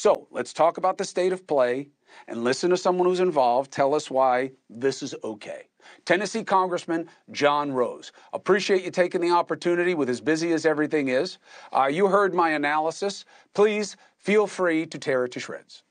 So let's talk about the state of play and listen to someone who's involved. Tell us why this is okay. Tennessee Congressman John Rose. Appreciate you taking the opportunity with as busy as everything is. You heard my analysis. Please feel free to tear it to shreds.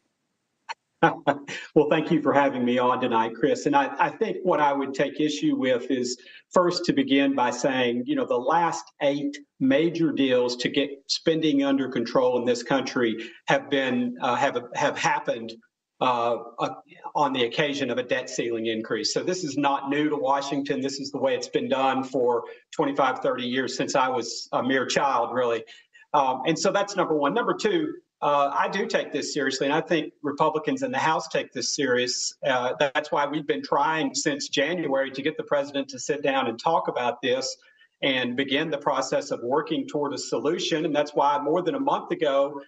Well, thank you for having me on tonight, Chris. And I think what I would take issue with is first to begin by saying, the last 8 major deals to get spending under control in this country have been have happened on the occasion of a debt ceiling increase. So this is not new to Washington. This is the way it's been done for 25, 30 years since I was a mere child, really. And so that's number one. Number two, I do take this seriously, and I think Republicans in the House take this serious. That's why we've been trying since January to get the president to sit down and talk about this and begin the process of working toward a solution. And that's why more than a month ago,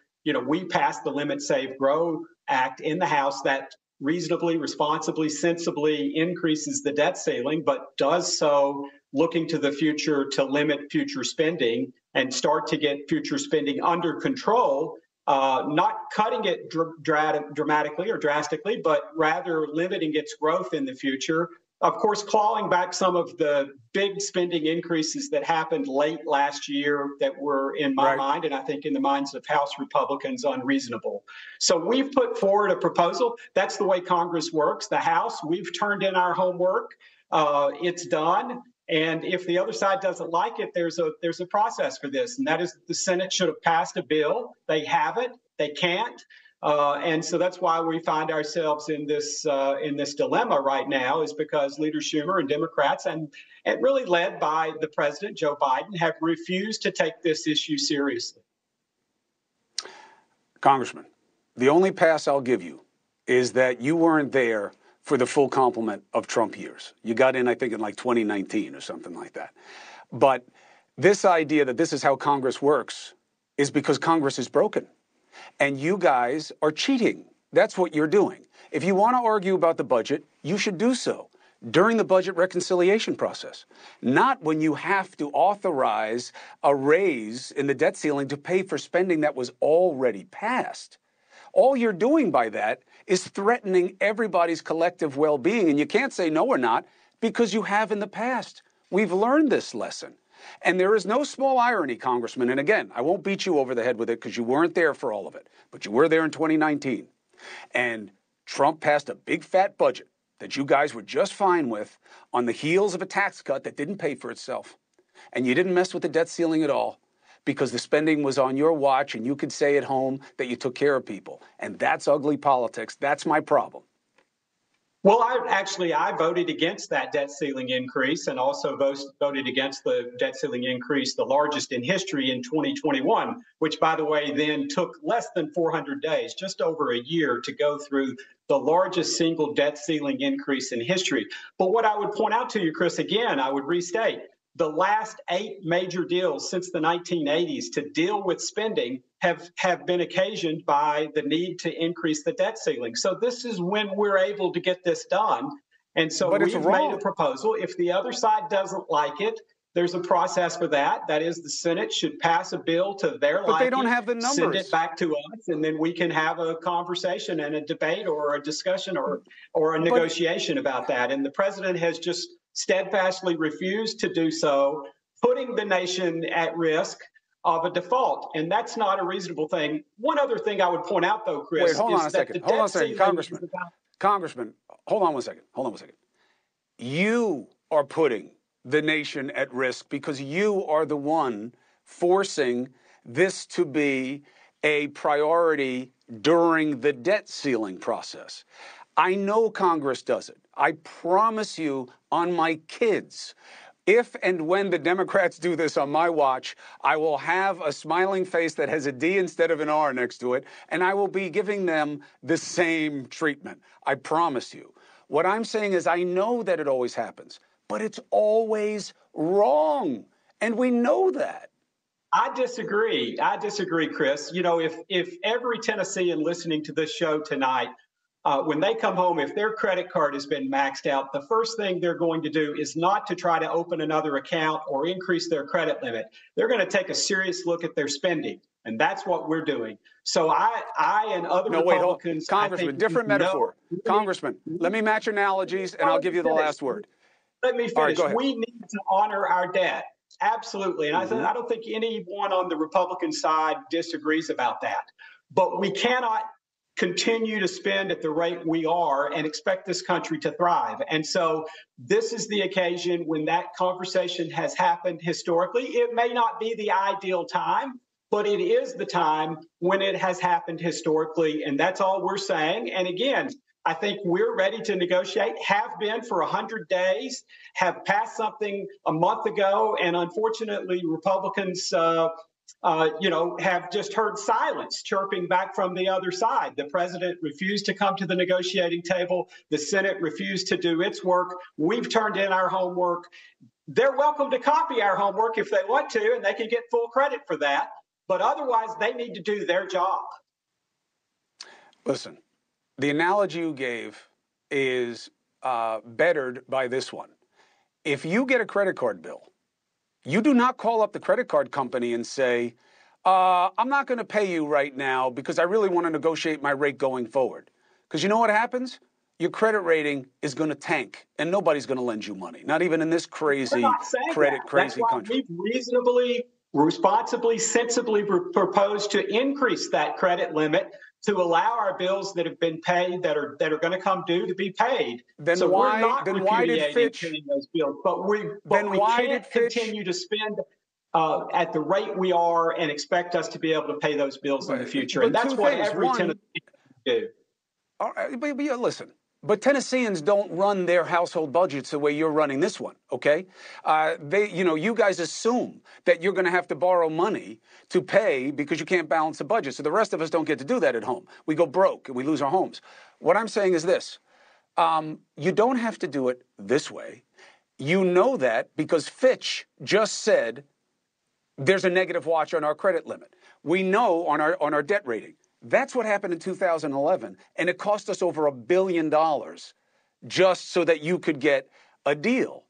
we passed the Limit, Save, Grow Act in the House that reasonably, responsibly, sensibly increases the debt ceiling, but does so looking to the future to limit future spending and start to get future spending under control. Not cutting it dramatically or drastically, but rather limiting its growth in the future. Of course, clawing back some of the big spending increases that happened late last year that were, in my mind, and I think in the minds of House Republicans, unreasonable. So we've put forward a proposal. That's the way Congress works. The House, we've turned in our homework. It's done. And if the other side doesn't like it, there's a process for this, and that is the Senate should have passed a bill. They haven't. They can't. And so that's why we find ourselves in this dilemma right now, is because Leader Schumer and Democrats, and really led by the president, Joe Biden, have refused to take this issue seriously. Congressman, the only pass I'll give you is that you weren't there for the full complement of Trump years. You got in, I think, in like 2019 or something like that. But this idea that this is how Congress works is because Congress is broken. And you guys are cheating. That's what you're doing. If you want to argue about the budget, you should do so during the budget reconciliation process, not when you have to authorize a raise in the debt ceiling to pay for spending that was already passed. All you're doing by that is threatening everybody's collective well-being. And you can't say no or not, because you have in the past. We've learned this lesson. And there is no small irony, Congressman. And again, I won't beat you over the head with it because you weren't there for all of it. But you were there in 2019. And Trump passed a big fat budget that you guys were just fine with on the heels of a tax cut that didn't pay for itself. And you didn't mess with the debt ceiling at all, because the spending was on your watch and you could say at home that you took care of people. And that's ugly politics. That's my problem. Well, I voted against that debt ceiling increase, and also voted against the debt ceiling increase, the largest in history, in 2021, which, by the way, then took less than 400 days, just over a year, to go through the largest single debt ceiling increase in history. But what I would point out to you, Chris, again, I would restate, the last 8 major deals since the 1980s to deal with spending have been occasioned by the need to increase the debt ceiling. So this is when we're able to get this done. And so we've made a proposal. If the other side doesn't like it, there's a process for that. That is, the Senate should pass a bill to their liking. But they don't have the numbers. Send it back to us, and then we can have a conversation and a debate or a discussion or a negotiation about that. And the president has just steadfastly refused to do so, putting the nation at risk of a default. And that's not a reasonable thing. One other thing I would point out, though, Chris, Wait, hold on a second, Congressman. Congressman, hold on one second. You are putting the nation at risk because you are the one forcing this to be a priority during the debt ceiling process. I know Congress does it. I promise you on my kids. If and when the Democrats do this on my watch, I will have a smiling face that has a D instead of an R next to it, and I will be giving them the same treatment. I promise you. What I'm saying is I know that it always happens, but it's always wrong, and we know that. I disagree, Chris. If every Tennessean listening to this show tonight, when they come home, if their credit card has been maxed out, the first thing they're going to do is not to try to open another account or increase their credit limit. They're going to take a serious look at their spending. And that's what we're doing. So I and other No, wait, hold. Republicans, I think Congressman, different metaphor. Congressman, let me match analogies and I'll give you the last word. Let me All right, finish. go ahead. We need to honor our debt. Absolutely. And I don't think anyone on the Republican side disagrees about that. But we cannot continue to spend at the rate we are and expect this country to thrive. And so this is the occasion when that conversation has happened historically. It may not be the ideal time, but it is the time when it has happened historically. And that's all we're saying. And again, I think we're ready to negotiate, have been for 100 days, have passed something a month ago, and unfortunately, Republicans, have just heard silence chirping back from the other side. The president refused to come to the negotiating table. The Senate refused to do its work. We've turned in our homework. They're welcome to copy our homework if they want to, and they can get full credit for that. But otherwise, they need to do their job. Listen. The analogy you gave is bettered by this one. If you get a credit card bill, you do not call up the credit card company and say, I'm not going to pay you right now because I really want to negotiate my rate going forward. Because you know what happens? Your credit rating is going to tank and nobody's going to lend you money, not even in this crazy credit crazy country. We've reasonably, responsibly, sensibly proposed to increase that credit limit to allow our bills that have been paid that are going to come due to be paid. Then so why? We're not then why did Fitch? Paying those bills, but we why can't continue to spend at the rate we are and expect us to be able to pay those bills in the future. And that's what every Tennessean do. All right, but listen. But Tennesseans don't run their household budgets the way you're running this one, okay? You guys assume that you're going to have to borrow money to pay because you can't balance the budget. So the rest of us don't get to do that at home. We go broke and we lose our homes. What I'm saying is this. You don't have to do it this way. You know that because Fitch just said there's a negative watch on our credit limit. We know on our debt rating. That's what happened in 2011, and it cost us over $1 billion just so that you could get a deal.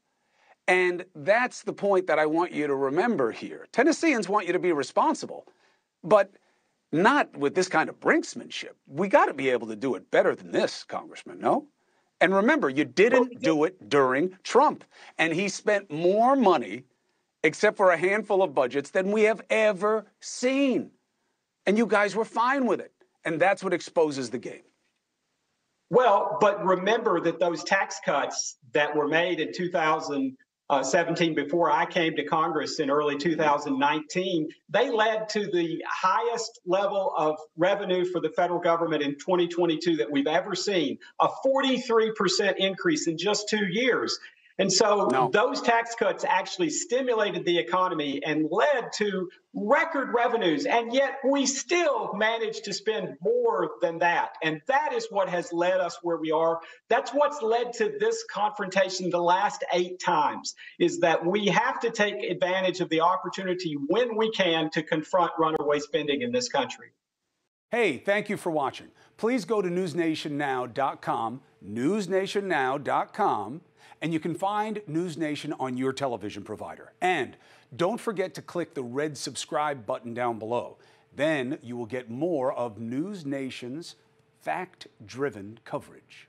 And that's the point that I want you to remember here. Tennesseans want you to be responsible, but not with this kind of brinksmanship. We got to be able to do it better than this, Congressman, no? And remember, you didn't do it during Trump, and he spent more money, except for a handful of budgets, than we have ever seen. And you guys were fine with it. And that's what exposes the game. Well, but remember that those tax cuts that were made in 2017 before I came to Congress in early 2019, they led to the highest level of revenue for the federal government in 2022 that we've ever seen, a 43% increase in just 2 years. And so those tax cuts actually stimulated the economy and led to record revenues. And yet we still managed to spend more than that. And that is what has led us where we are. That's what's led to this confrontation the last 8 times, is that we have to take advantage of the opportunity when we can to confront runaway spending in this country. Hey, thank you for watching. Please go to newsnationnow.com, newsnationnow.com, and you can find NewsNation on your television provider. And don't forget to click the red subscribe button down below. Then you will get more of NewsNation's fact-driven coverage.